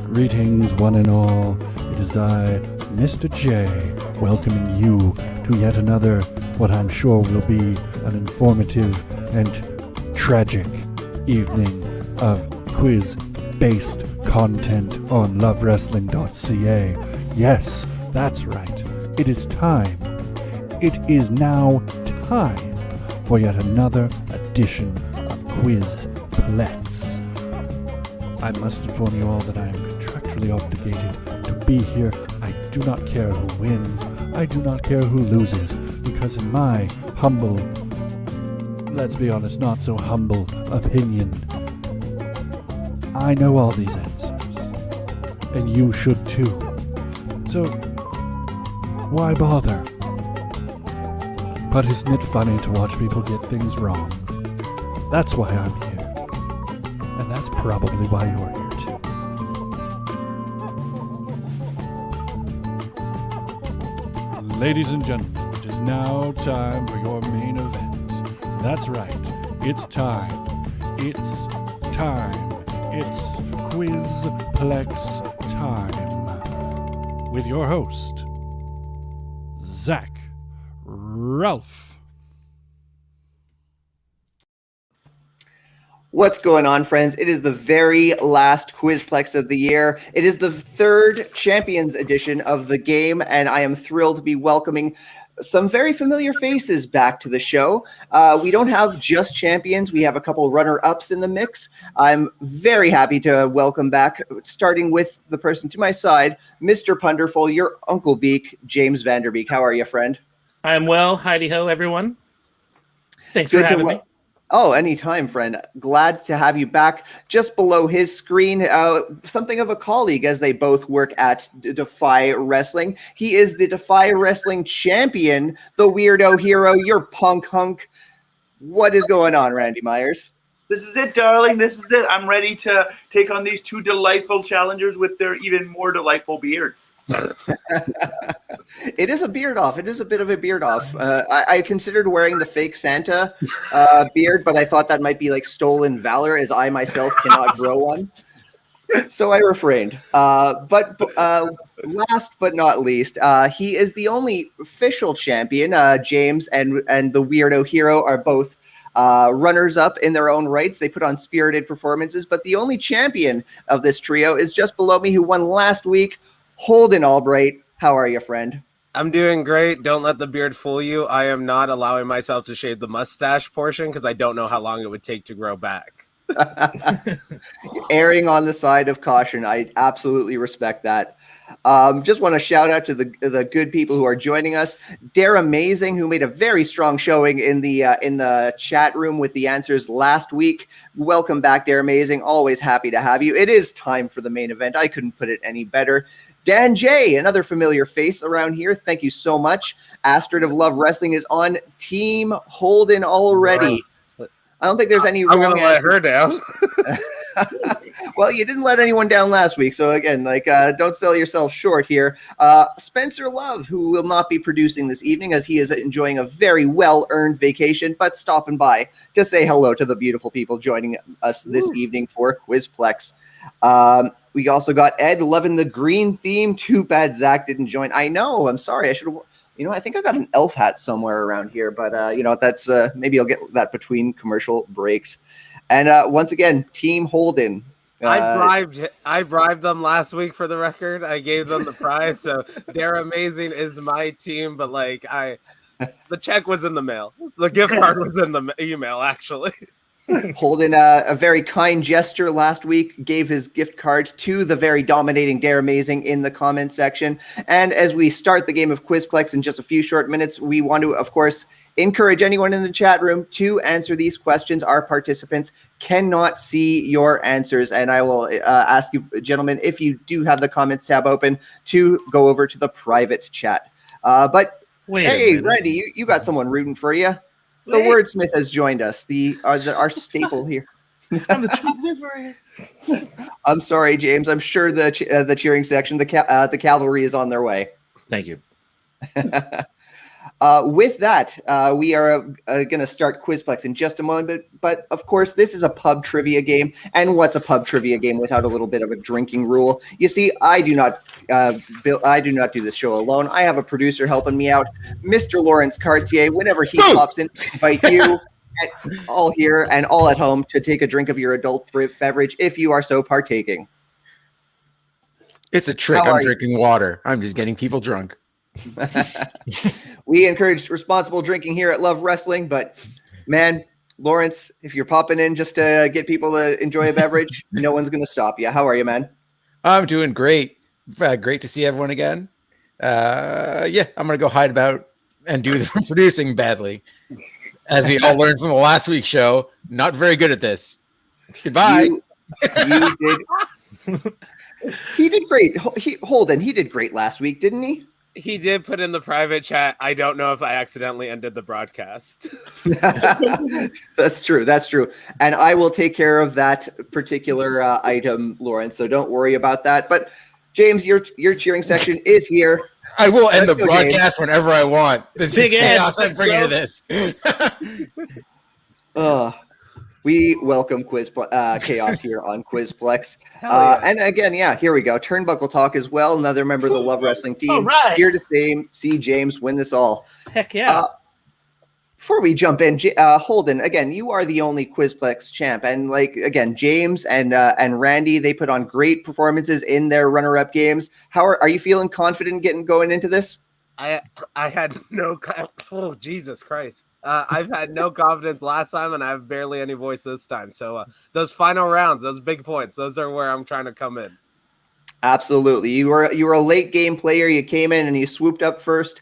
Greetings, one and all. It is I, Mr. J, welcoming you to yet another, what I'm sure will be an informative and tragic evening of quiz-based content on lovewrestling.ca. Yes, that's right. It is time. It is now time for yet another edition of Quizplex. I must inform you all that I am contractually obligated to be here. I do not care who wins. I do not care who loses. Because in my humble, let's be honest, not so humble opinion, I know all these answers. And you should too. So, why bother? But isn't it funny to watch people get things wrong? That's why I'm here. And that's probably why you're here too. Ladies and gentlemen, it is now time for your main event. That's right. It's time. It's time. It's Quizplex time. With your host, Zach Ralph. What's going on, friends? It is the very last Quizplex of the year. It is the third Champions edition of the game, and I am thrilled to be welcoming some very familiar faces back to the show. We don't have just champions. We have a couple runner-ups in the mix. I'm very happy to welcome back, starting with the person to my side, Mr. Punderful, your Uncle Beak, JaimsVanDerBeek. How are you, friend? I'm well. Heidi-ho, everyone. Thanks for having me. Oh, anytime, friend. Glad to have you back. Just below his screen, something of a colleague, as they both work at Defy Wrestling. He is the Defy Wrestling champion, the weirdo hero, your punk hunk. What is going on, Randy Myers? This is it, darling. This is it. I'm ready to take on these two delightful challengers with their even more delightful beards. It is a beard off. It is a bit of a beard off. I considered wearing the fake Santa beard, but I thought that might be like stolen valor, as I myself cannot grow one. So I refrained. But last but not least, he is the only official champion. James and the weirdo hero are both runners-up in their own rights. They put on spirited performances, but the only champion of this trio is just below me, who won last week, Holden Albright. How are you, friend? I'm doing great. Don't let the beard fool you. I am not allowing myself to shave the mustache portion because I don't know how long it would take to grow back. Erring on the side of caution. I absolutely respect that. Just want to shout out to the good people who are joining us. Dare Amazing, who made a very strong showing in the chat room with the answers last week. Welcome back, Dare Amazing. Always happy to have you. It is time for the main event. I couldn't put it any better. Dan J, another familiar face around here. Thank you so much. Astrid of Love Wrestling is on Team Holden already. I don't think there's any wrong. I'm going to let her down. Well, you didn't let anyone down last week. So again, don't sell yourself short here. Spencer Love, who will not be producing this evening as he is enjoying a very well-earned vacation, but stopping by to say hello to the beautiful people joining us this evening for Quizplex. We also got Ed loving the green theme. Too bad Zach didn't join. I know. I'm sorry. I should have. I think I got an elf hat somewhere around here, but that's maybe I'll get that between commercial breaks. And once again, Team Holden. I bribed them last week for the record. I gave them the prize, so they're amazing. Is my team, but the check was in the mail. The gift card was in the email, actually. Holden, a very kind gesture last week, gave his gift card to the very dominating Dare Amazing in the comment section. And as we start the game of Quizplex in just a few short minutes, we want to, of course, encourage anyone in the chat room to answer these questions. Our participants cannot see your answers. And I will ask you, gentlemen, if you do have the comments tab open, to go over to the private chat. But hey, Randy, you got someone rooting for you. The wordsmith has joined us, our staple here. I'm the true deliverer. I'm sorry, James. I'm sure the cheering section, the cavalry is on their way. Thank you. With that, we are going to start Quizplex in just a moment. But of course, this is a pub trivia game. And what's a pub trivia game without a little bit of a drinking rule? You see, I do not do this show alone. I have a producer helping me out, Mr. Lawrence Cartier. Whenever he pops in, I invite you all here and all at home to take a drink of your adult beverage if you are so partaking. It's a trick. I'm drinking water. I'm just getting people drunk. We encourage responsible drinking here at Love Wrestling, but man, Lawrence, if you're popping in just to get people to enjoy a beverage, no one's going to stop you. How are you, man? I'm doing great. Great to see everyone again. Yeah, I'm going to go hide about and do the producing badly. As we all learned from the last week's show, not very good at this. Goodbye. You did. He did great. Holden, he did great last week, didn't he? He did put in the private chat, I don't know if I accidentally ended the broadcast. That's true. That's true. And I will take care of that particular item, Lawrence, so don't worry about that. But James, your cheering section is here. I will end the broadcast whenever I want. This is chaos I'm bringing to this. We welcome chaos here on Quizplex. And again, here we go. Turnbuckle Talk as well. Another member of the Love Wrestling team here to see James win this all. Heck yeah. Before we jump in, Holden, again, you are the only Quizplex champ. And again, James and Randy, they put on great performances in their runner-up games. How are you feeling confident going into this? I had no oh Jesus Christ. I've had no confidence last time, and I have barely any voice this time. So those final rounds, those big points, those are where I'm trying to come in. Absolutely. You were a late game player. You came in and you swooped up first.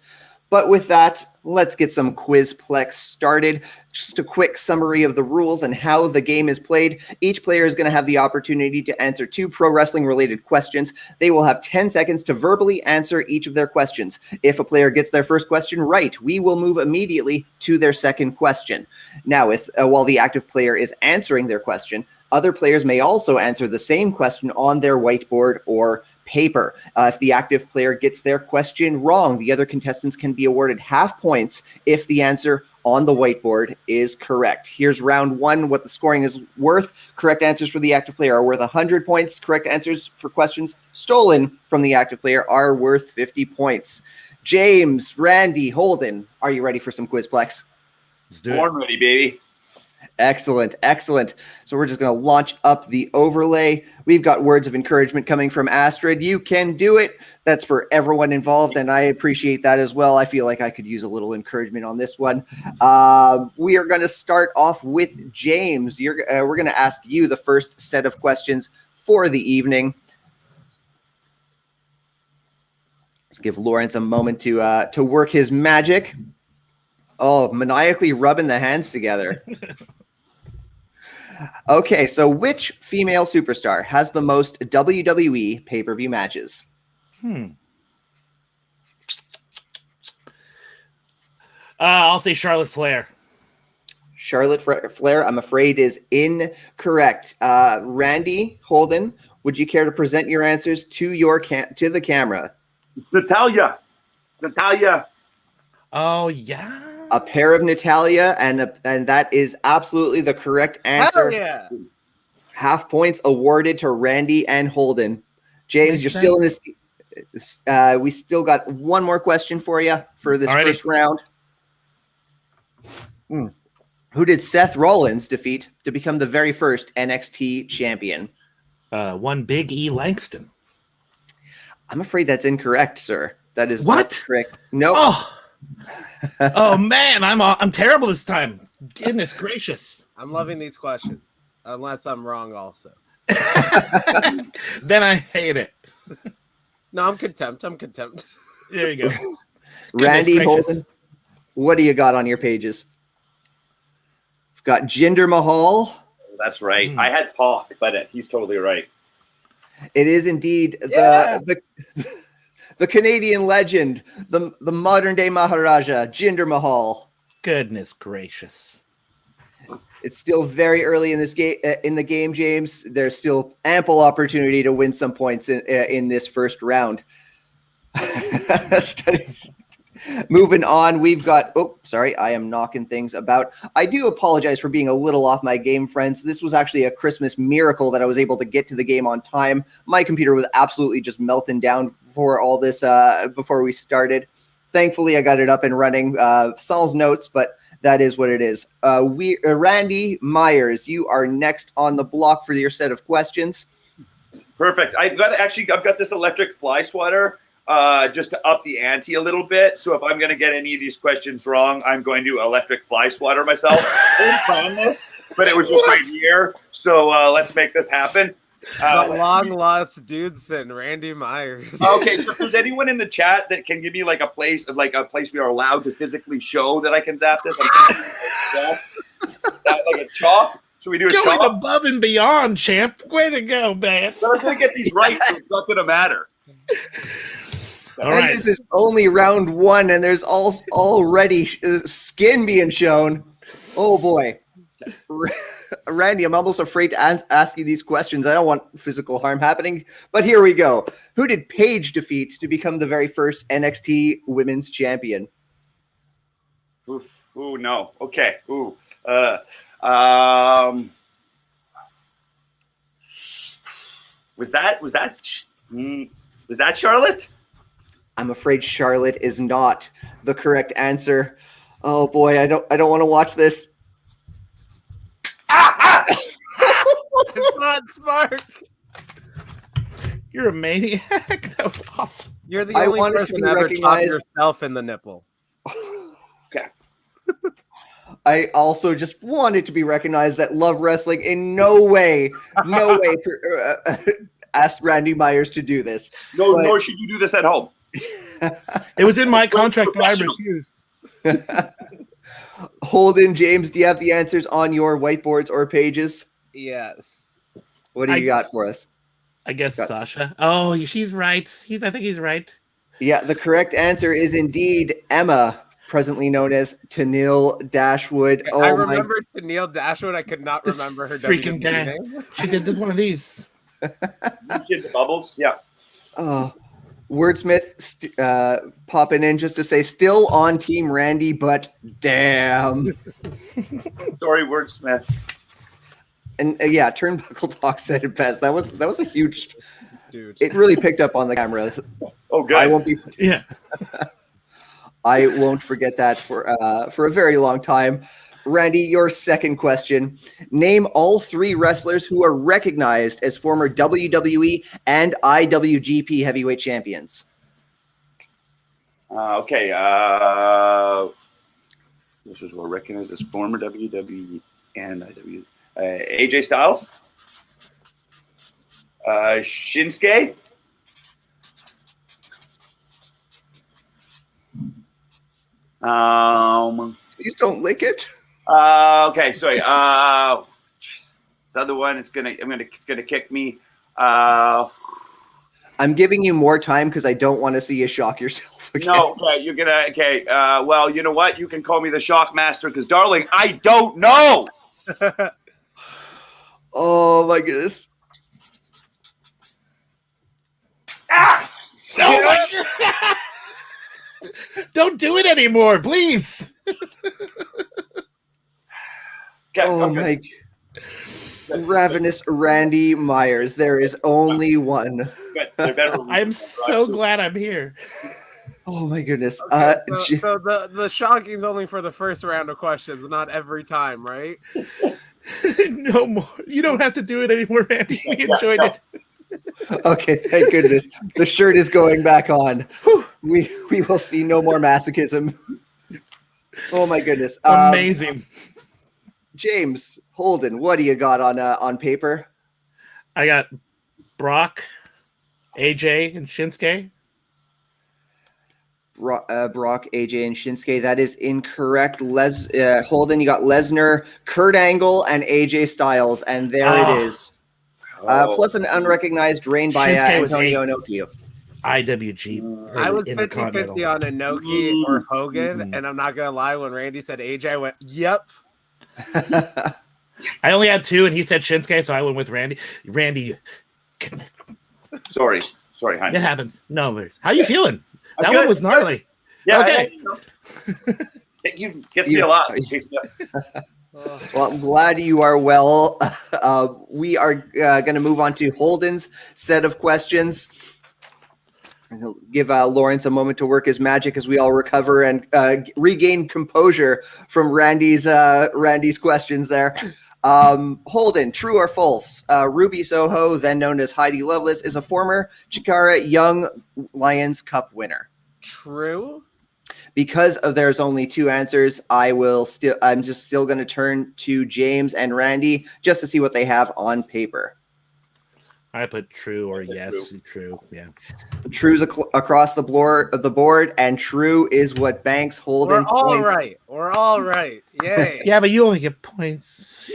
But with that, let's get some Quizplex started. Just a quick summary of the rules and how the game is played. Each player is going to have the opportunity to answer 2 pro wrestling related questions. They will have 10 seconds to verbally answer each of their questions. If a player gets their first question right, we will move immediately to their second question. Now, while the active player is answering their question, other players may also answer the same question on their whiteboard or paper. If the active player gets their question wrong, the other contestants can be awarded half points if the answer on the whiteboard is correct. Here's round 1, what the scoring is worth. Correct answers for the active player are worth 100 points. Correct answers for questions stolen from the active player are worth 50 points. James, Randy, Holden, are you ready for some Quizplex? Let's do it. Born ready, baby. Excellent. So we're just going to launch up the overlay. We've got words of encouragement coming from Astrid. You can do it. That's for everyone involved, and I appreciate that as well. I feel like I could use a little encouragement on this one. We are going to start off with James. We're going to ask you the first set of questions for the evening. Let's give Lawrence a moment to work his magic. Oh, maniacally rubbing the hands together. Okay, so which female superstar has the most WWE pay-per-view matches? I'll say Charlotte Flair. Charlotte Flair, I'm afraid, is incorrect. Randy, Holden, would you care to present your answers to the camera? It's Natalia. Oh, yeah. A pair of Natalia, and that is absolutely the correct answer. Hell yeah. Half points awarded to Randy and Holden. James, you're still in this. We still got one more question for you for this first round. Who did Seth Rollins defeat to become the very first NXT champion? One Big E Langston. I'm afraid that's incorrect, sir. That is what? Not correct. No. Oh man, I'm terrible this time. Goodness gracious. I'm loving these questions, unless I'm wrong also. Then I hate it. No, I'm contempt. There you go. Randy, Holden, what do you got on your pages? We've got Jinder Mahal. That's right. I had Pac, but he's totally right. It is indeed the Canadian legend, the modern day Maharaja, Jinder Mahal. Goodness gracious. It's still very early in the game, James. There's still ample opportunity to win some points in this first round. Moving on, we've got, I am knocking things about. I do apologize for being a little off my game, friends. This was actually a Christmas miracle that I was able to get to the game on time. My computer was absolutely just melting down for all this before we started. Thankfully, I got it up and running. Saul's notes, but that is what it is. Randy Myers, you are next on the block for your set of questions. Perfect. I've got this electric fly swatter just to up the ante a little bit. So if I'm going to get any of these questions wrong, I'm going to electric fly swatter myself. I didn't plan this, but it was just right here. So let's make this happen. The long lost Dudeston, Randy Myers. Okay, so if there's anyone in the chat that can give me like a place we are allowed to physically show that I can zap this, yes, like a chop. Should we do a Going chop? above and beyond, champ. Way to go, man. But I'm going to get these right, so it's not going to matter. All right. This is only round one, and there's already skin being shown. Oh, boy. Randy, I'm almost afraid to ask you these questions. I don't want physical harm happening, but here we go. Who did Paige defeat to become the very first NXT Women's Champion? Ooh, no. Okay. Ooh. Was that Charlotte? I'm afraid Charlotte is not the correct answer. Oh boy, I don't want to watch this. It's not Spark. You're a maniac. That was awesome. You're the I only wanted to person be to ever chop recognized. yourself in the nipple. Okay. I also just wanted to be recognized that Love Wrestling in no way asked Randy Myers to do this. Nor should you do this at home. It was in my contract, but I refused. Holden, James, do you have the answers on your whiteboards or pages? Yes. What do you got for us? I guess Sasha. Oh, she's right. I think he's right. Yeah, the correct answer is indeed Emma, presently known as Tenille Dashwood. Oh, I remember Tenille Dashwood. I could not remember her freaking WWE guy. name. She did one of these. You did the bubbles? Yeah. Oh, Wordsmith popping in just to say, still on Team Randy, but damn. Sorry, Wordsmith. And yeah, Turnbuckle Talk said it best. That was a huge. Dude. It really picked up on the camera. Oh, good. I won't be. Yeah. I won't forget that for a very long time. Randy, your second question. Name all three wrestlers who are recognized as former WWE and IWGP heavyweight champions. Okay. This is what recognized as former WWE and IWGP. AJ Styles. Shinsuke. Please don't lick it. Okay, sorry. The other one, it's gonna kick me. I'm giving you more time because I don't want to see you shock yourself again. No, okay, you're gonna. Okay, well, you know what? You can call me the Shock Master because, darling, I don't know. Oh my goodness. Don't do it anymore, please. Oh my. Ravenous Randy Myers. There is only one. I'm so glad I'm here. Oh my goodness. Okay, so the shocking's only for the first round of questions, not every time, right? No more. You don't have to do it anymore, Randy. We enjoyed it. Okay, thank goodness. The shirt is going back on. We will see no more masochism. Oh my goodness. Amazing. James, Holden, what do you got on paper? I got Brock, AJ, and Shinsuke. Brock, AJ, and Shinsuke. That is incorrect. Holden, you got Lesnar, Kurt Angle, and AJ Styles, and there it is. Plus an unrecognized reign by Antonio Inoki. IWG. I was 50-50 on Inoki or Hogan, and I'm not going to lie, when Randy said AJ, I went, yep. I only had two, and he said Shinsuke, so I went with Randy. Randy. Sorry, honey. It happens. No worries. How you feeling? That good. one was gnarly. Yeah, Okay. Gets me a lot. Well, I'm glad you are well. We are going to move on to Holden's set of questions. He'll give Lawrence a moment to work his magic as we all recover and regain composure from Randy's questions there. Holden, true or false? Ruby Soho, then known as Heidi Lovelace, is a former Chikara Young Lions Cup winner. True. Because of there's only two answers, I'm just still going to turn to James and Randy just to see what they have on paper. I put true or yes. True. Yeah. True's across the board, and true is what banks Holden. We're all right. We're all right. Yay. Yeah, but you only get points.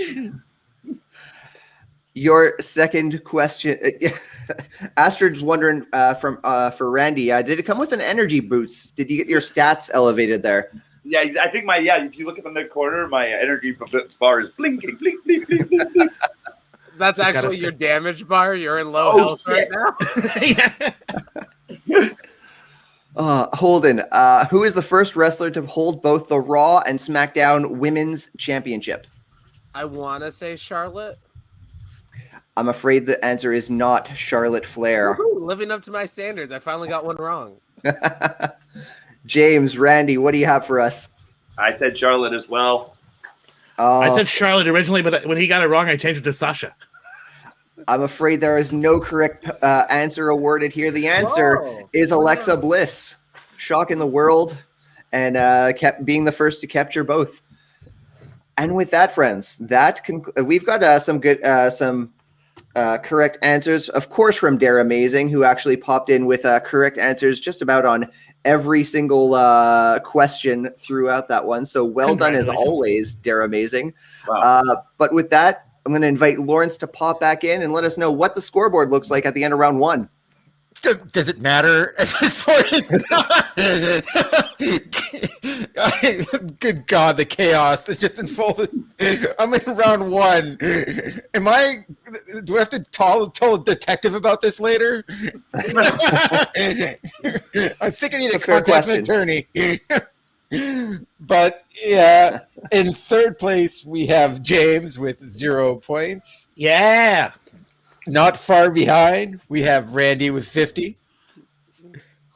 Your second question, Astrid's wondering for Randy, did it come with an energy boost? Did you get your stats elevated there? Yeah, I think if you look up in the corner, my energy bar is blinking, blink, blink, blink, blink, blink. That's actually your damage bar. You're in low health right now. Holden, who is the first wrestler to hold both the Raw and SmackDown Women's Championship? I want to say Charlotte. I'm afraid the answer is not Charlotte Flair. Woo-hoo, living up to my standards. I finally got one wrong. James, Randy, what do you have for us? I said Charlotte as well. I said Charlotte originally, but when he got it wrong, I changed it to Sasha. I'm afraid there is no correct answer awarded here. The answer is Alexa Bliss. Shocking the world and kept being the first to capture both. And with that, friends, we've got some correct answers, of course, from Dare Amazing, who actually popped in with correct answers just about on every single question throughout that one. So well done as always, Dare Amazing. Wow. But with that, I'm going to invite Lawrence to pop back in and let us know what the scoreboard looks like at the end of round one. Does it matter at this point? Good God, the chaos that just unfolded. I'm in round one. Do I have to tell a detective about this later? I think I need to contact an attorney. But yeah, in third place, we have James with 0 points. Yeah. Not far behind, we have Randy with 50.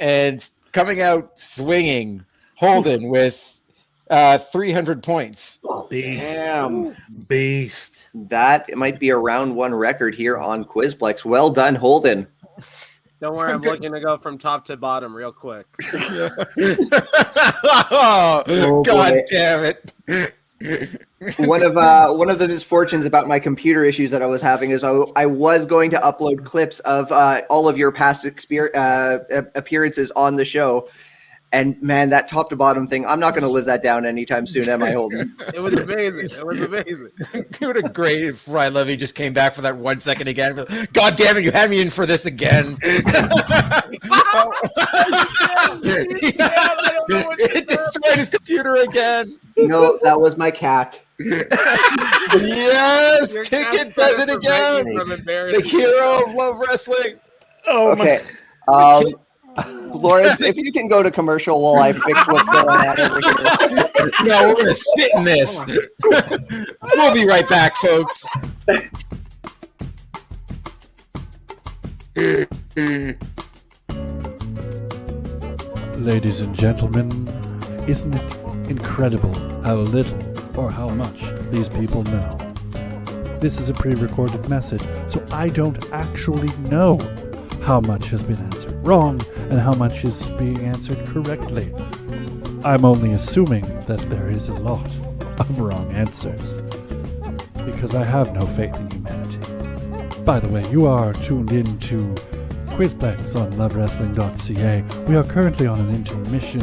And coming out swinging, Holden with 300 points. Beast. Damn. Beast. That might be a round one record here on Quizplex. Well done, Holden. Don't worry, I'm looking to go from top to bottom real quick. Oh, God damn it. One of the misfortunes about my computer issues that I was having is I was going to upload clips of all of your past appearances on the show. And man, that top to bottom thing, I'm not going to live that down anytime soon, am I, Holden? It was amazing. It was amazing. It would have been great if Ryan Levy just came back for that 1 second again. God damn it, you had me in for this again. It destroyed his computer again. No, that was my cat. Yes, Your Ticket cat's does it trying to again. prevent you from embarrassing The hero of Love Wrestling. Oh, Okay. Lawrence, if you can go to commercial while I fix what's going on over here. No, we're going to sit in this. We'll be right back, folks. Ladies and gentlemen, isn't it incredible how little or how much these people know? This is a pre-recorded message, so I don't actually know how much has been answered wrong and how much is being answered correctly. I'm only assuming that there is a lot of wrong answers, because I have no faith in humanity. By the way, you are tuned in to Quizplex on lovewrestling.ca. We are currently on an intermission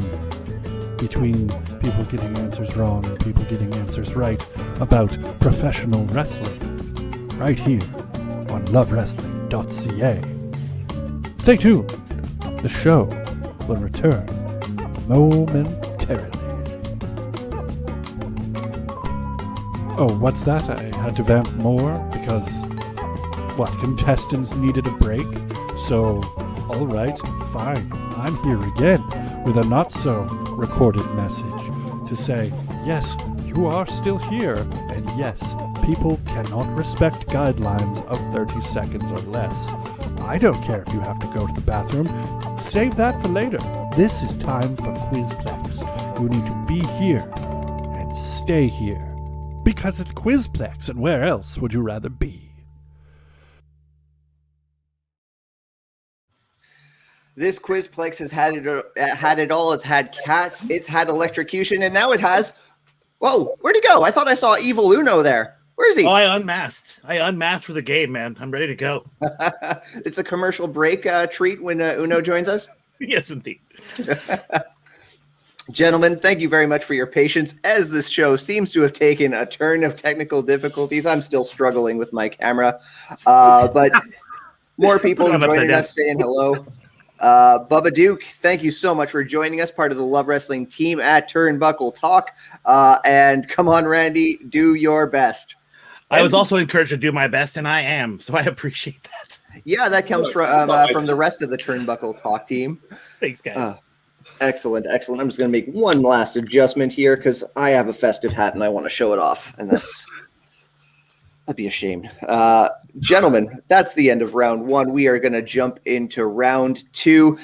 between people getting answers wrong and people getting answers right about professional wrestling, right here on lovewrestling.ca. Stay tuned. The show will return momentarily. Oh, what's that? I had to vamp more because, contestants needed a break? So, alright, fine. I'm here again with a not-so recorded message to say, yes, you are still here, and yes, people cannot respect guidelines of 30 seconds or less. I don't care if you have to go to the bathroom. Save that for later. This is time for Quizplex. You need to be here and stay here. Because it's Quizplex, and where else would you rather be? This Quizplex has had it all. It's had cats, it's had electrocution, and now it has... Whoa, where'd he go? I thought I saw Evil Uno there. Where is he? Oh, I unmasked. I unmasked for the game, man. I'm ready to go. It's a commercial break treat when Uno joins us. Yes, indeed. Gentlemen, thank you very much for your patience as this show seems to have taken a turn of technical difficulties. I'm still struggling with my camera, but more people joining us saying hello. Bubba Duke, thank you so much for joining us, part of the Love Wrestling team at Turnbuckle Talk. And come on, Randy, do your best. I was also encouraged to do my best, and I am, so I appreciate that. Yeah, that comes from the rest of the Turnbuckle Talk team. Thanks, guys. Excellent. I'm just going to make one last adjustment here because I have a festive hat and I want to show it off, and that'd be a shame. Gentlemen, that's the end of round one. We are going to jump into round two.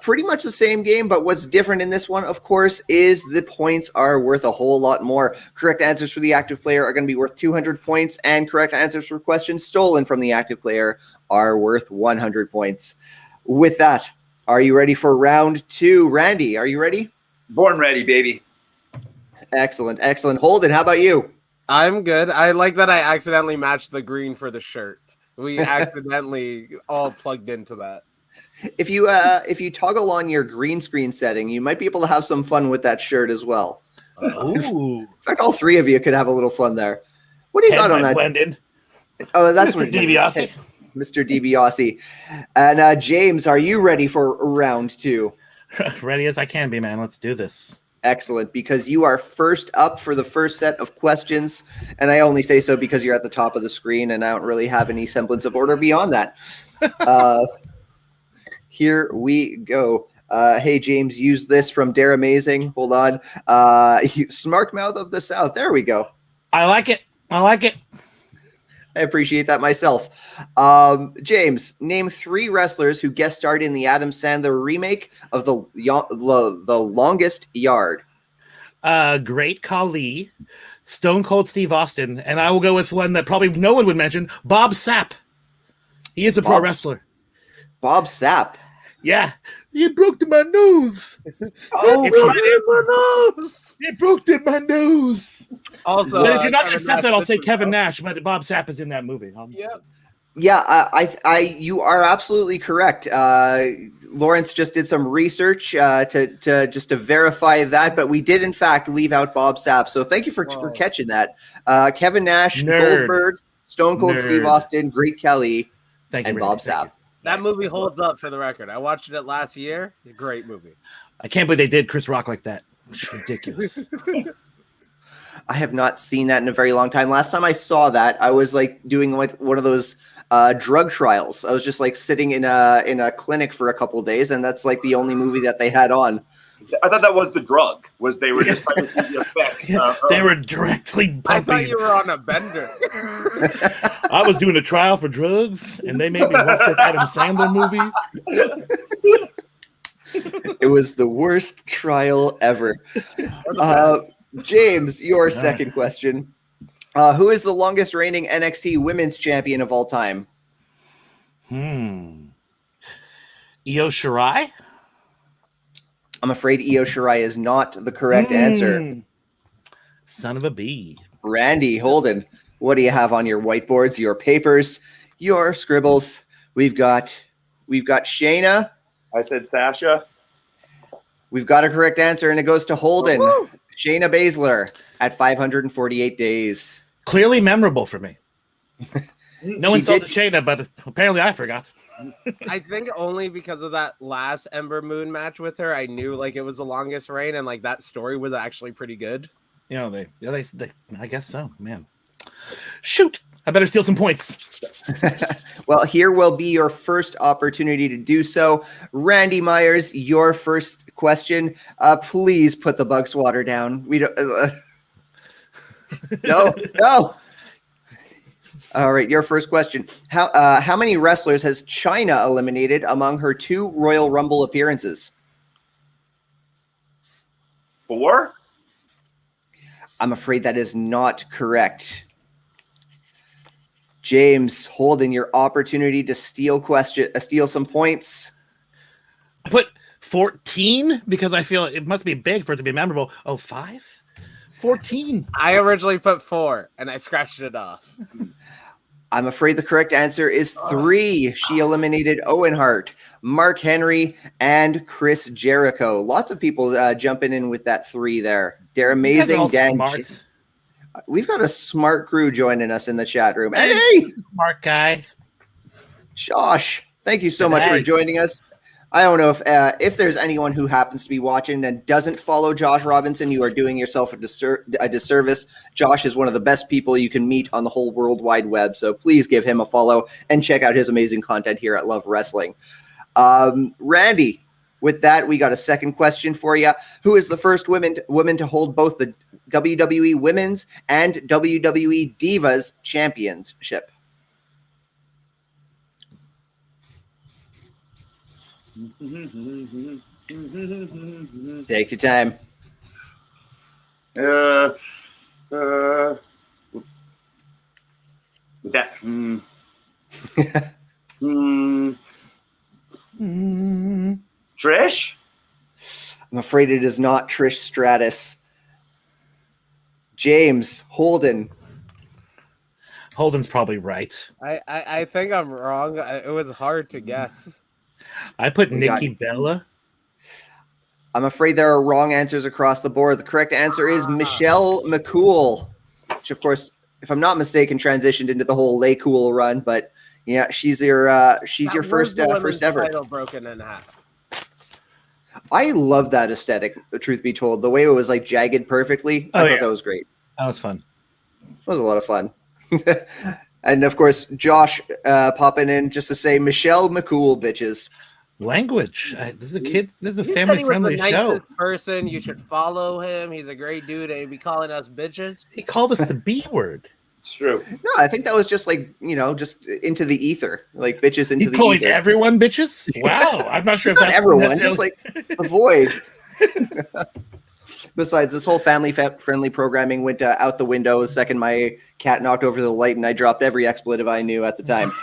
Pretty much the same game, but what's different in this one, of course, is the points are worth a whole lot more. Correct answers for the active player are going to be worth 200 points, and correct answers for questions stolen from the active player are worth 100 points. With that, are you ready for round two? Randy, are you ready? Born ready, baby. Excellent. Holden, how about you? I'm good. I like that I accidentally matched the green for the shirt. We accidentally all plugged into that. If you toggle on your green screen setting, you might be able to have some fun with that shirt as well. Ooh. In fact, all three of you could have a little fun there. What do you got on that? Blended. Oh, that's Mr. DiBiase. Mr. DiBiase. And James, are you ready for round two? Ready as I can be, man. Let's do this. Excellent, because you are first up for the first set of questions, and I only say so because you're at the top of the screen, and I don't really have any semblance of order beyond that. Here we go. Hey, James, use this from Dare Amazing. Hold on. Smart Mouth of the South. There we go. I like it. I appreciate that myself. James, name three wrestlers who guest starred in the Adam Sandler remake of the Longest Yard. Great Khali, Stone Cold Steve Austin, and I will go with one that probably no one would mention, Bob Sapp. He is a pro wrestler. Bob Sapp. Yeah. You broke my nose. Oh, It broke my nose. Also, but if you're not going to accept that, I'll say Kevin Nash, but Bob Sapp is in that movie. Yeah, you are absolutely correct. Lawrence just did some research to verify that, but we did in fact leave out Bob Sapp. So thank you for catching that. Kevin Nash, Goldberg, Stone Cold Steve Austin, Great Khali, and Bob Sapp. That movie holds up, for the record. I watched it last year. Great movie. I can't believe they did Chris Rock like that. It's ridiculous. I have not seen that in a very long time. Last time I saw that, I was like doing like one of those drug trials. I was just like sitting in a clinic for a couple of days, and that's like the only movie that they had on. I thought that was the drug. They were just trying to see the effect. They were directly bumping. I thought you were on a bender. I was doing a trial for drugs, and they made me watch this Adam Sandler movie. It was the worst trial ever. James, your second question. Who is the longest reigning NXT Women's Champion of all time? Io Shirai? I'm afraid Io Shirai is not the correct answer. Son of a bee. Randy, Holden, what do you have on your whiteboards, your papers, your scribbles? We've got Shayna. I said Sasha. We've got a correct answer, and it goes to Holden. Woo-hoo! Shayna Baszler at 548 days. Clearly memorable for me. No one saw the Shayna, but apparently I forgot. I think only because of that last Ember Moon match with her, I knew like it was the longest reign, and like that story was actually pretty good. You know, they I guess so, man. Shoot, I better steal some points. Well, here will be your first opportunity to do so. Randy Myers, your first question. Please put the bug swatter down. We don't. No. All right, your first question. How many wrestlers has China eliminated among her 2 Royal Rumble appearances? 4? I'm afraid that is not correct. James, Holden, your opportunity to steal some points. I put 14 because I feel it must be big for it to be memorable. Oh, 5? 14. I originally put 4, and I scratched it off. I'm afraid the correct answer is 3. She eliminated Owen Hart, Mark Henry, and Chris Jericho. Lots of people jumping in with that 3 there. They're amazing. Dan, smart. We've got a smart crew joining us in the chat room. Hey, smart guy. Josh, thank you so much for joining us. I don't know if there's anyone who happens to be watching and doesn't follow Josh Robinson, you are doing yourself a disservice. Josh is one of the best people you can meet on the whole World Wide Web, so please give him a follow and check out his amazing content here at Love Wrestling. Randy, with that, we got a second question for you. Who is the first woman to hold both the WWE Women's and WWE Divas Championship? Take your time. Trish? I'm afraid it is not Trish Stratus. James, Holden. Holden's probably right. I think I'm wrong. It was hard to guess. I put Nikki Bella. I'm afraid there are wrong answers across the board. The correct answer is Michelle McCool, which, of course, if I'm not mistaken, transitioned into the whole Lay Cool run. But yeah, she's your first ever title broken in half. I love that aesthetic. Truth be told, the way it was like jagged perfectly, I thought that was great. That was fun. It was a lot of fun. And of course, Josh popping in just to say Michelle McCool, bitches. Language. This is a kid. This is a family-friendly show. Person, you should follow him. He's a great dude, and he'd be calling us bitches. He called us the B word. It's true. No, I think that was just like, just into the ether, like bitches into the ether. Calling everyone bitches? Wow, I'm not sure if that's everyone, just like the void. Besides, this whole family-friendly programming went out the window the second my cat knocked over the light, and I dropped every expletive I knew at the time.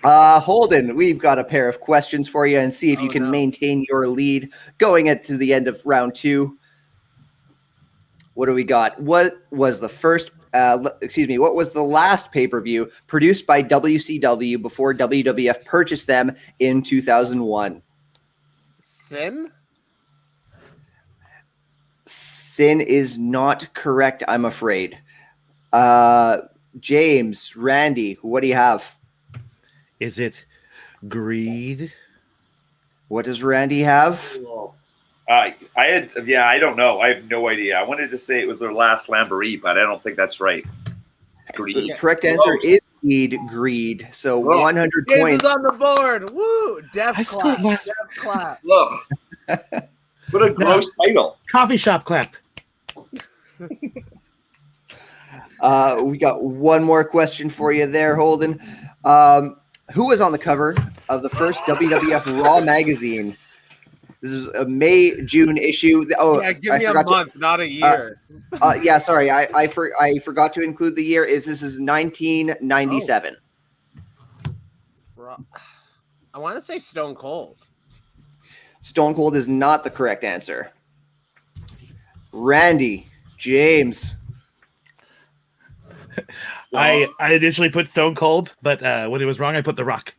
Holden, we've got a pair of questions for you, and see if you can maintain your lead going to the end of round 2. What do we got? What was the first? What was the last pay-per-view produced by WCW before WWF purchased them in 2001? Sin? Sin is not correct, I'm afraid. James, Randy, what do you have? Is it Greed? What does Randy have? I don't know. I have no idea. I wanted to say it was their last Lamborghini, but I don't think that's right. Greed. The correct answer is Greed. So 100 James points. is on the board. Woo! Death clap. Look. What a gross title. Coffee shop clap. We got one more question for you there, Holden. Who was on the cover of the first WWF Raw magazine? This is a May-June issue. Oh, yeah, give me a month, not a year. Sorry, I forgot to include the year. This is 1997. I want to say Stone Cold. Stone Cold is not the correct answer. Randy, James. I initially put Stone Cold, but when it was wrong, I put The Rock.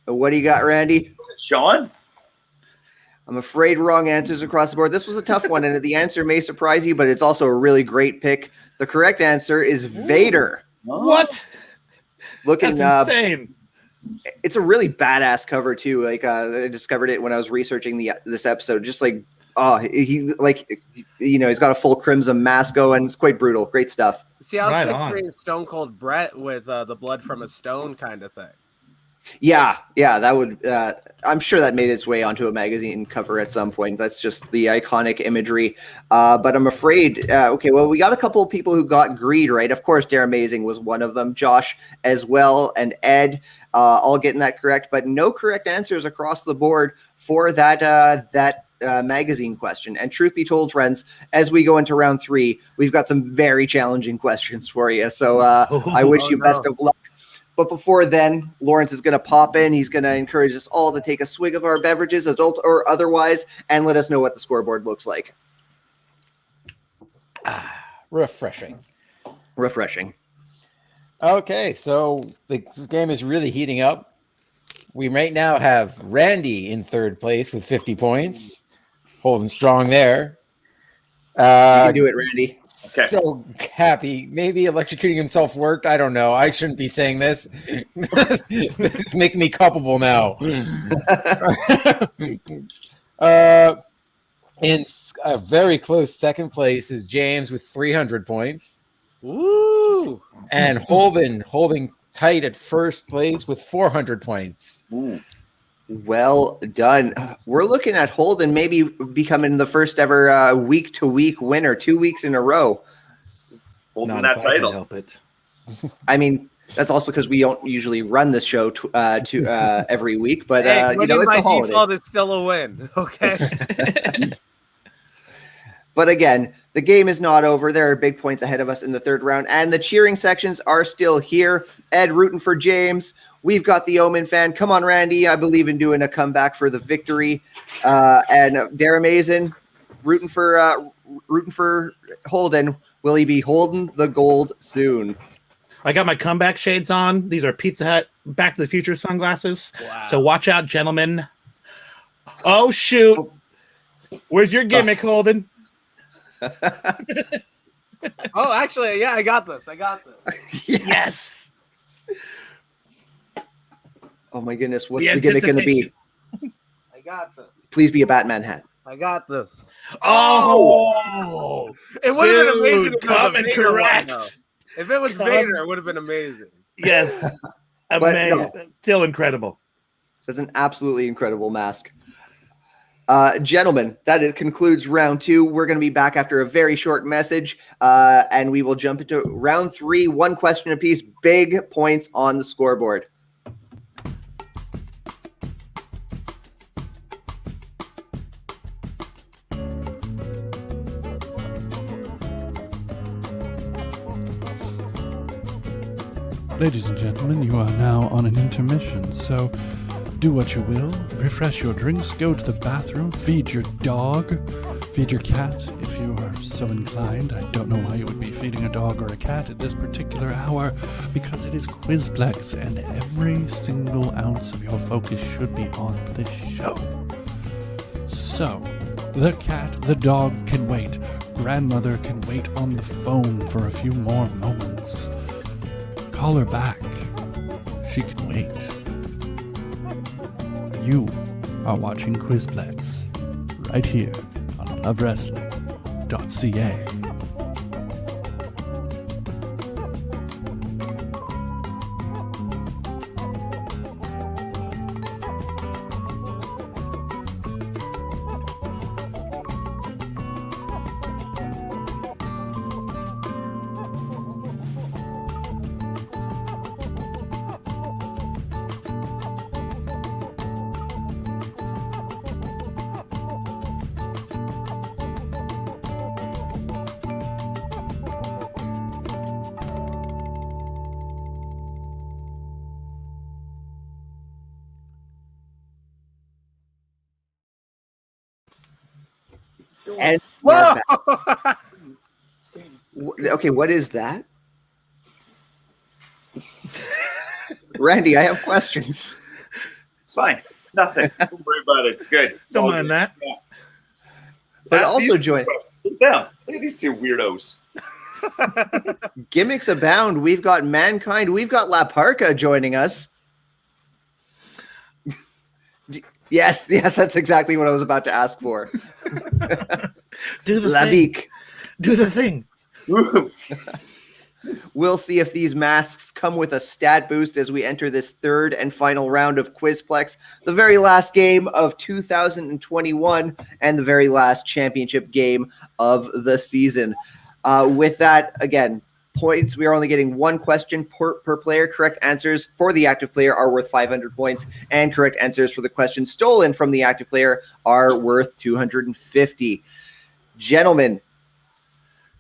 What do you got, Randy? Sean? I'm afraid wrong answers across the board. This was a tough one, and the answer may surprise you, but it's also a really great pick. The correct answer is Vader. What? Looking That's insane. It's a really badass cover too. Like I discovered it when I was researching this episode. Just like he's got a full crimson mask and it's quite brutal. Great stuff. See, I was picturing Stone Cold Brett with the blood from a stone kind of thing. Yeah, that would. I'm sure that made its way onto a magazine cover at some point. That's just the iconic imagery. But I'm afraid. Okay, well, we got a couple of people who got Greed right. Of course, Dare Amazing was one of them. Josh as well, and Ed, all getting that correct. But no correct answers across the board for that magazine question. And truth be told, friends, as we go into round 3, we've got some very challenging questions for you. So I wish you best of luck. But before then, Lawrence is going to pop in. He's going to encourage us all to take a swig of our beverages, adult or otherwise, and let us know what the scoreboard looks like. Refreshing. Okay, so this game is really heating up. We right now have Randy in third place with 50 points. Holding strong there. You can do it, Randy. Okay. So happy. Maybe electrocuting himself worked. I don't know. I shouldn't be saying this. This is making me culpable now. In a very close second place is James with 300 points. Woo! And Holden holding tight at first place with 400 points. Ooh. Well done. We're looking at Holden maybe becoming the first ever week-to-week winner, 2 weeks in a row. Holding Not that if I can title. help it. I mean, that's also because we don't usually run this show to every week, but Hey, it's the by default, holidays. it's still a win. Okay. But again, the game is not over. There are big points ahead of us in the third round, and the cheering sections are still here. Ed rooting for James. We've got the Omen fan. Come on, Randy. I believe in doing a comeback for the victory. And Dare Amazing rooting for Holden. Will he be holding the gold soon? I got my comeback shades on. These are Pizza Hut Back to the Future sunglasses. Wow. So watch out, gentlemen. Oh, shoot. Where's your gimmick, Holden? Oh, actually, yeah, I got this. Yes. Oh my goodness, what's The the gimmick going to be? I got this. Please be a Batman hat. I got this. Oh! It would have been amazing Dude, if it was a coming Vader one, correct. though. If it was Vader, it would have been amazing. Yes. But Amazing. no. Still incredible. That's an absolutely incredible mask. Gentlemen, concludes round 2. We're going to be back after a very short message, and we will jump into round 3. 1 question apiece, big points on the scoreboard. Ladies and gentlemen, you are now on an intermission, so do what you will. Refresh your drinks, go to the bathroom, feed your dog, feed your cat if you are so inclined. I don't know why you would be feeding a dog or a cat at this particular hour, because it is Quizplex, and every single ounce of your focus should be on this show. So, the cat, the dog can wait. Grandmother can wait on the phone for a few more moments. Call her back. She can wait. You are watching Quizplex right here on lovewrestling.ca. And Whoa! okay, what is that? Randy, I have questions. It's fine. Nothing. Don't worry about it. It's good. It's Don't all mind good. that. Yeah. But Ask also these join people. Sit down. Look at these two weirdos. gimmicks abound. We've got Mankind. We've got La Parca joining us. Yes, that's exactly what I was about to ask for. Do the La thing. Beek. Do the thing. Woo. We'll see if these masks come with a stat boost as we enter this third and final round of Quizplex, the very last game of 2021 and the very last championship game of the season. With that, again, points. We are only getting one question per player. Correct answers for the active player are worth 500 points, and correct answers for the question stolen from the active player are worth 250. Gentlemen,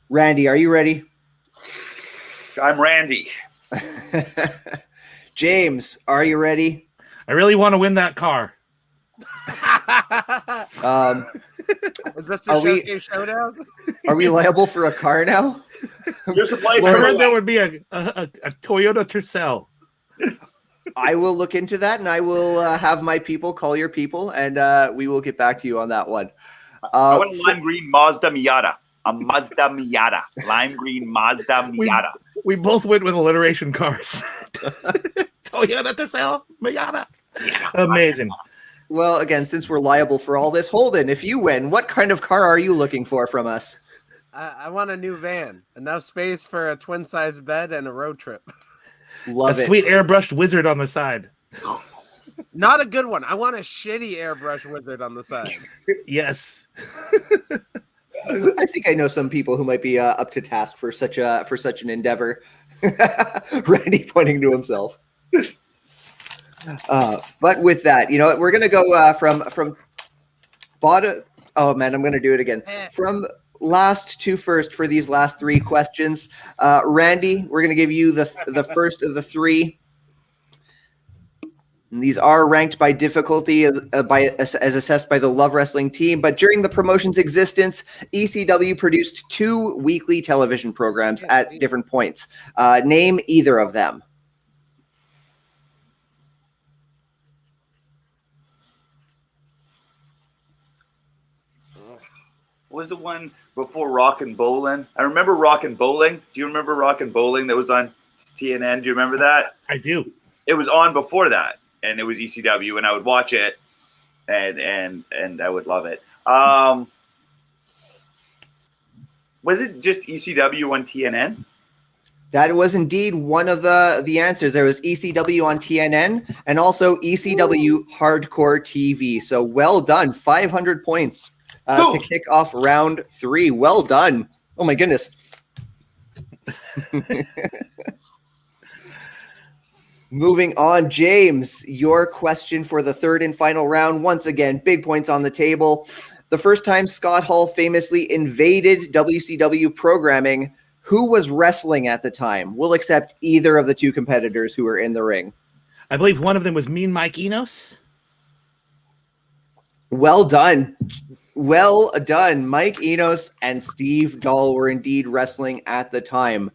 Randy, are you ready? I'm Randy. James, are you ready? I really want to win that car. Is this a showcase showdown? Are we liable for a car now? Your supply I heard chain. there would be a Toyota Tercel. I will look into that, and I will have my people call your people, and we will get back to you on that one. I want a lime green Mazda Miata. A Mazda Miata. Lime green Mazda Miata. We both went with alliteration cars. Toyota Tercel, Miata. Amazing. Well, again, since we're liable for all this, Holden, if you win, what kind of car are you looking for from us? I want a new van. Enough space for a twin-size bed and a road trip. Love A it. sweet airbrushed wizard on the side. Not a good one. I want a shitty airbrush wizard on the side. Yes. I think I know some people who might be up to task for such an endeavor. Randy pointing to himself. But with that, you know what? We're gonna go from bottom. Oh man, I'm gonna do it again. From last to first for these last three questions. Randy, we're gonna give you the first of the three. And these are ranked by difficulty as assessed by the Love Wrestling team. But during the promotion's existence, ECW produced 2 weekly television programs at different points. Name either of them. What was the one before Rock and Bowling? I remember Rock and Bowling. Do you remember Rock and Bowling that was on TNN? Do you remember that? I do. It was on before that, and it was ECW, and I would watch it, and I would love it. Was it just ECW on TNN? That was indeed one of the answers. There was ECW on TNN and also ECW Hardcore TV. So well done. 500 points to kick off round 3. Well done. Oh my goodness. Moving on, James, your question for the third and final round. Once again, big points on the table. The first time Scott Hall famously invaded WCW programming, who was wrestling at the time? We'll accept either of the 2 competitors who were in the ring. I believe one of them was Mean Mike Enos. Well done. Well done. Mike Enos and Steve Dahl were indeed wrestling at the time.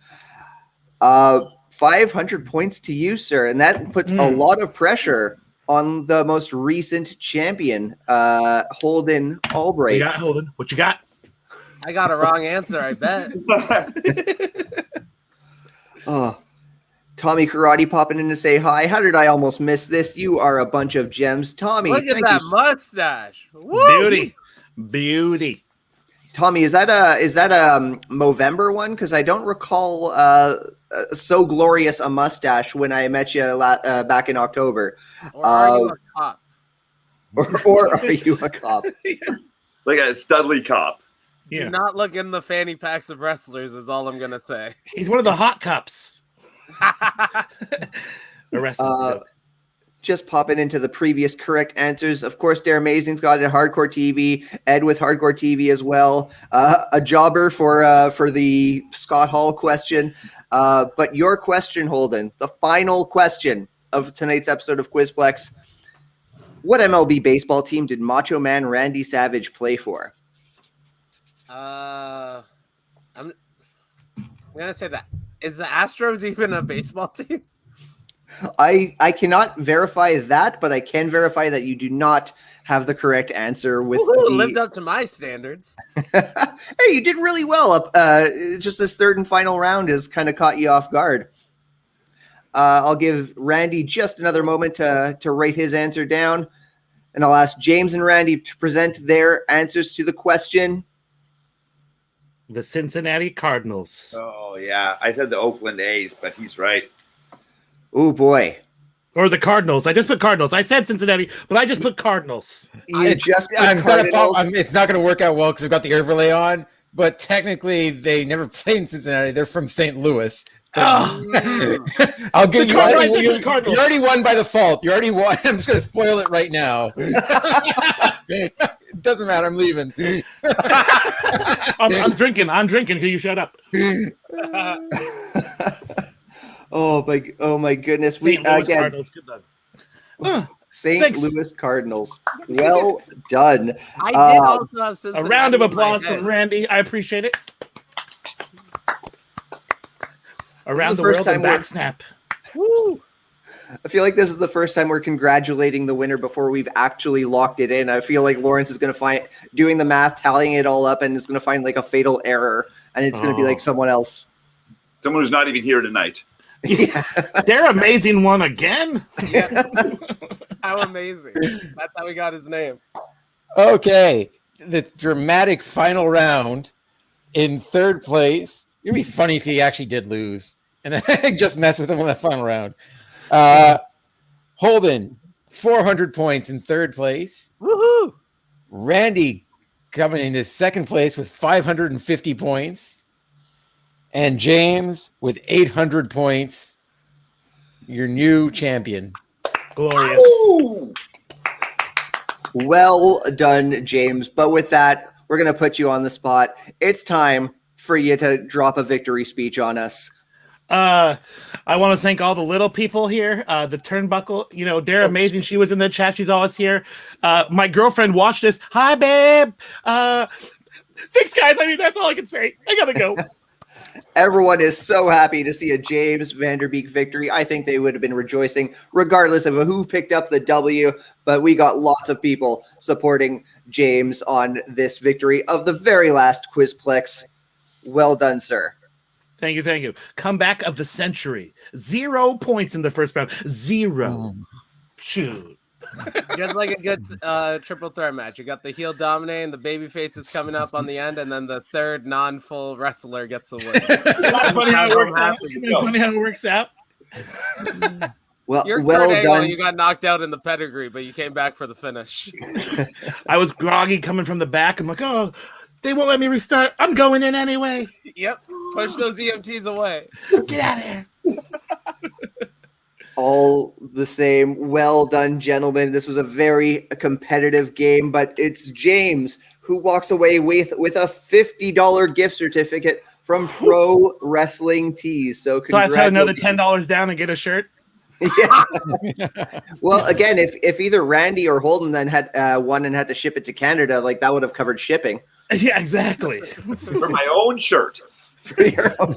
500 points to you, sir. And that puts a lot of pressure on the most recent champion, Holden Albright. You got Holden. What you got? I got a wrong answer, I bet. Oh, Tommy Karate popping in to say hi. How did I almost miss this? You are a bunch of gems. Tommy, Look at thank that you. mustache. Woo! Beauty. Tommy, is that a Movember one? Because I don't recall so glorious a mustache when I met you back in October. Or are you a cop? Or are you a cop? Like a Studley cop. Yeah. Do not look in the fanny packs of wrestlers is all I'm going to say. He's one of the hot cups. Arrested. Just popping into the previous correct answers. Of course, Dare Amazing's got it at Hardcore TV. Ed with Hardcore TV as well. A jobber for the Scott Hall question. But your question, Holden, the final question of tonight's episode of Quizplex. What MLB baseball team did Macho Man Randy Savage play for? I'm going to say that. Is the Astros even a baseball team? I cannot verify that, but I can verify that you do not have the correct answer with lived up to my standards. Hey, you did really well up. Just this third and final round has kind of caught you off guard. I'll give Randy just another moment to write his answer down, and I'll ask James and Randy to present their answers to the question. The Cincinnati Cardinals. Oh yeah, I said the Oakland A's, but he's right. Oh boy. Or the Cardinals. I just put Cardinals. I said Cincinnati, but I just put Cardinals. You just put I'm gonna Cardinals. it's not going to work out well because I've got the overlay on. But technically, they never played in Cincinnati. They're from St. Louis. Oh, I'll give you. The You already won by default. You already won. I'm just going to spoil it right now. It doesn't matter. I'm leaving. I'm drinking. Can you shut up? Oh my goodness. St. Louis Cardinals. Good done. St. Louis Cardinals. Well done. I did also have A Cincinnati round of in my applause head. from Randy. I appreciate it. Around the first world and time back snap. Woo! I feel like this is the first time we're congratulating the winner before we've actually locked it in. I feel like Lawrence is going to find doing the math, tallying it all up, and is going to find like a fatal error, and it's going to be like someone else. Someone who's not even here tonight. Yeah. They're amazing one again. Yeah. How amazing. That's how we got his name. Okay, the dramatic final round in third place. It'd be funny if he actually did lose, and I just mess with him in the final round. Holden, 400 points in third place. Woohoo! Randy coming into second place with 550 points, and James with 800 points. Your new champion. Glorious. Ooh. Well done, James. But with that, we're going to put you on the spot. It's time for you to drop a victory speech on us. I want to thank all the little people here. The turnbuckle, they're amazing. She was in the chat. She's always here. My girlfriend watched this. Hi, babe. Thanks, guys. I mean, that's all I can say. I gotta go. Everyone is so happy to see a JaimsVanDerBeek victory. I think they would have been rejoicing regardless of who picked up the W, but we got lots of people supporting James on this victory of the very last Quizplex. Well done, sir. Thank you. Comeback of the century. 0 points in the first round. 0. Shoot. Just like a good triple threat match. You got the heel dominating, the baby faces coming up on the end, and then the third non-full wrestler gets the win. Funny how it works out. Well, You're well Kurt Angle, done. you got knocked out in the pedigree, but you came back for the finish. I was groggy coming from the back. I'm like, oh, they won't let me restart. I'm going in anyway. Yep. Push those EMTs away. Get out of here. All the same. Well done, gentlemen. This was a very competitive game, but it's James who walks away with a $50 gift certificate from Pro Wrestling Tees. So I have to another congratulations. $10 down and get a shirt. Yeah. Well, again, if either Randy or Holden then had won and had to ship it to Canada, like that would have covered shipping. Yeah, exactly. For my own shirt. For your own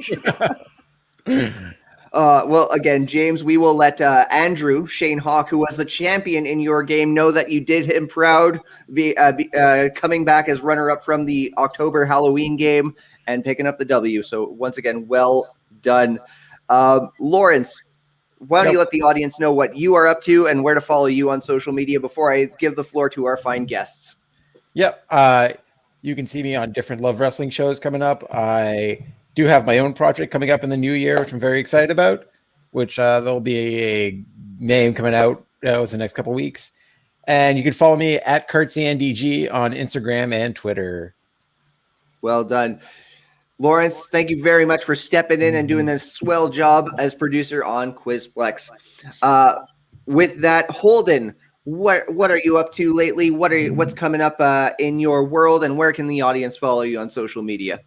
well, again, James, we will let Andrew Shane Hawk, who was the champion in your game, know that you did him proud, coming back as runner-up from the October Halloween game and picking up the W. So once again, well done. Lawrence, why don't you let the audience know what you are up to and where to follow you on social media before I give the floor to our fine guests? Yep. You can see me on different Love Wrestling shows coming up. I do have my own project coming up in the new year, which I'm very excited about, which there'll be a name coming out within the next couple weeks. And you can follow me at KurtCNDG on Instagram and Twitter. Well done. Lawrence, thank you very much for stepping in and doing a swell job as producer on Quizplex. With that, Holden, what are you up to lately? What's coming up in your world, and where can the audience follow you on social media?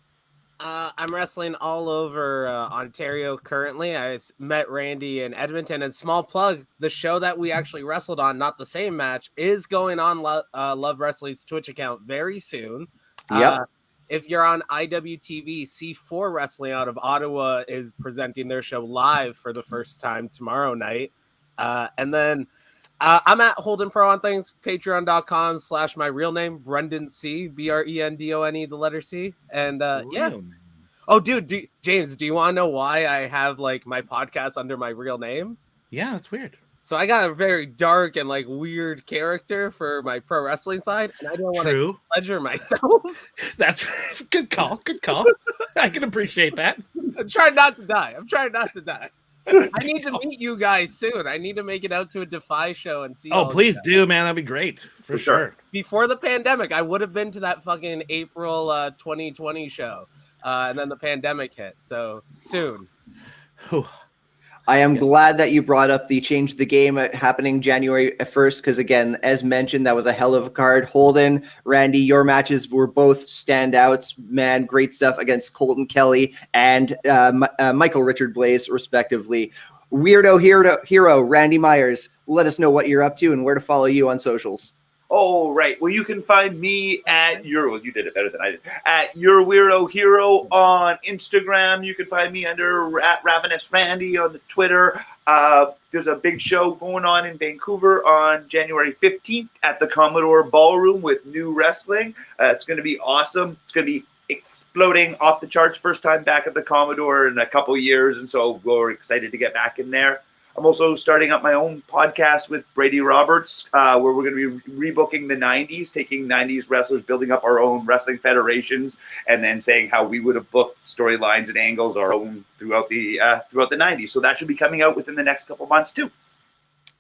I'm wrestling all over Ontario currently. I met Randy in Edmonton, and small plug, the show that we actually wrestled on, not the same match, is going on Love Wrestling's Twitch account very soon. Yep. If you're on IWTV, C4 Wrestling out of Ottawa is presenting their show live for the first time tomorrow night. And then I'm at Holden Pro on things, patreon.com/my real name, Brendan C, BRENDONE, the letter C. And yeah. Oh, James, do you want to know why I have like my podcast under my real name? Yeah, that's weird. So I got a very dark and like weird character for my pro wrestling side, and I don't want to pleasure myself. That's good call. Good call. I can appreciate that. I'm trying not to die. I need to meet you guys soon. I need to make it out to a Defy show and see. Oh, please do, man. That'd be great. For sure. Before the pandemic, I would have been to that fucking April 2020 show. And then the pandemic hit. So soon. I am glad that you brought up the Change the Game happening January 1st, because again, as mentioned, that was a hell of a card. Holden, Randy, your matches were both standouts. Man, great stuff against Colton Kelly and Michael Richard Blaze, respectively. Weirdo hero, Randy Myers, let us know what you're up to and where to follow you on socials. Oh, right. Well, you can find me at you did it better than I did. At Your Weirdo Hero on Instagram. You can find me under at Ravenous Randy on the Twitter. There's a big show going on in Vancouver on January 15th at the Commodore Ballroom with New Wrestling. It's going to be awesome. It's going to be exploding off the charts. First time back at the Commodore in a couple years, and so we're excited to get back in there. I'm also starting up my own podcast with Brady Roberts, where we're going to be rebooking the 90s, taking 90s wrestlers, building up our own wrestling federations, and then saying how we would have booked storylines and angles our own throughout the 90s. So that should be coming out within the next couple months too.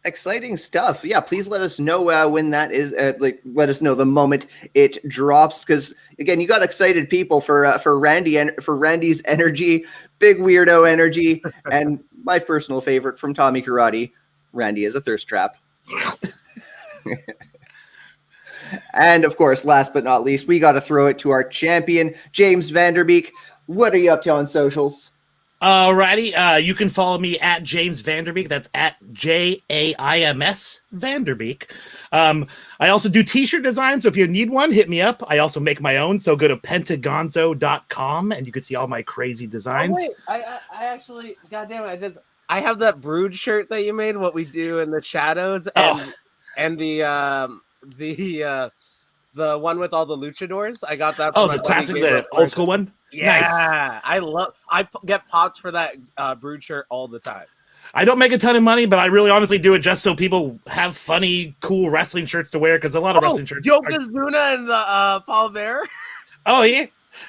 Exciting stuff. Yeah, please let us know when that is. Let us know the moment it drops. Because again, you got excited people for Randy and for Randy's energy, big weirdo energy, and my personal favorite from Tommy Karate, Randy is a thirst trap. And of course, last but not least, we got to throw it to our champion, JaimsVanDerBeek. What are you up to on socials? Alrighty, you can follow me at JaimsVanDerBeek. That's at JAIMS Vanderbeek. I also do t-shirt design, so if you need one, hit me up. I also make my own, so go to pentagonzo.com and you can see all my crazy designs. Oh, wait, I actually, goddamn it, I have that Brood shirt that you made, What We Do in the Shadows, and the one with all the luchadors. I got that. The classic, the old school one. Yeah, nice. I get pots for that Brood shirt all the time. I don't make a ton of money, but I really honestly do it just so people have funny, cool wrestling shirts to wear, because a lot of wrestling shirts. Yokozuna and the Paul Bear. Oh, yeah.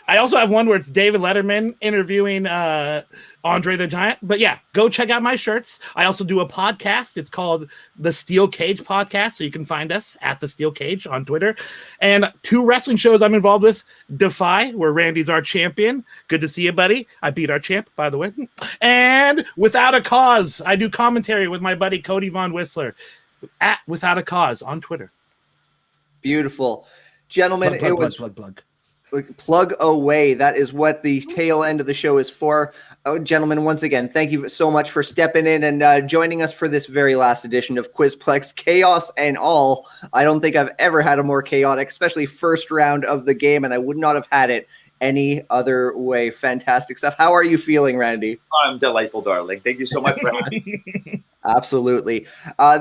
I also have one where it's David Letterman interviewing Andre the Giant. But yeah, go check out my shirts. I also do a podcast. It's called The Steel Cage Podcast. So you can find us at The Steel Cage on Twitter. And 2 wrestling shows I'm involved with. Defy, where Randy's our champion. Good to see you, buddy. I beat our champ, by the way. And Without a Cause. I do commentary with my buddy Cody Von Whistler at Without a Cause on Twitter. Beautiful. Gentlemen, plug away. That is what the tail end of the show is for. Oh, gentlemen, once again, thank you so much for stepping in and joining us for this very last edition of Quizplex. Chaos and all. I don't think I've ever had a more chaotic, especially first round of the game, and I would not have had it any other way. Fantastic stuff. How are you feeling, Randy? I'm delightful, darling. Thank you so much for having me. Absolutely.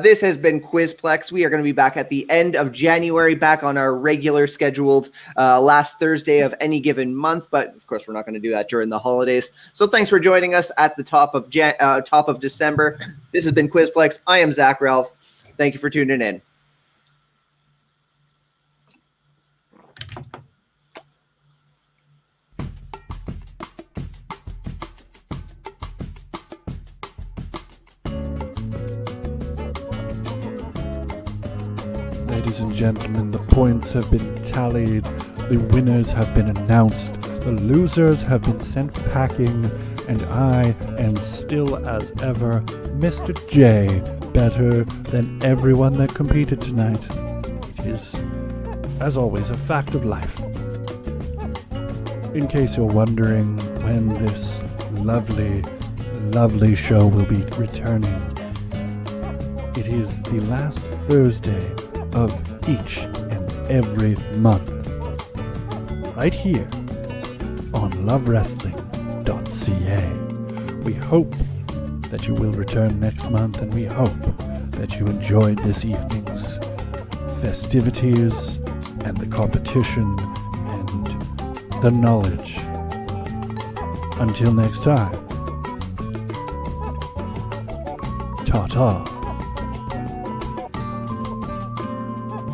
This has been Quizplex. We are going to be back at the end of January, back on our regular scheduled last Thursday of any given month. But of course, we're not going to do that during the holidays. So thanks for joining us at the top of December. This has been Quizplex. I am Zach Ralph. Thank you for tuning in. Ladies and gentlemen, the points have been tallied, the winners have been announced, the losers have been sent packing, and I am still as ever Mr. J, better than everyone that competed tonight. It is, as always, a fact of life. In case you're wondering when this lovely, lovely show will be returning, it is the last Thursday of each and every month, right here on lovewrestling.ca. We hope that you will return next month, and we hope that you enjoyed this evening's festivities and the competition and the knowledge. Until next time, ta-ta.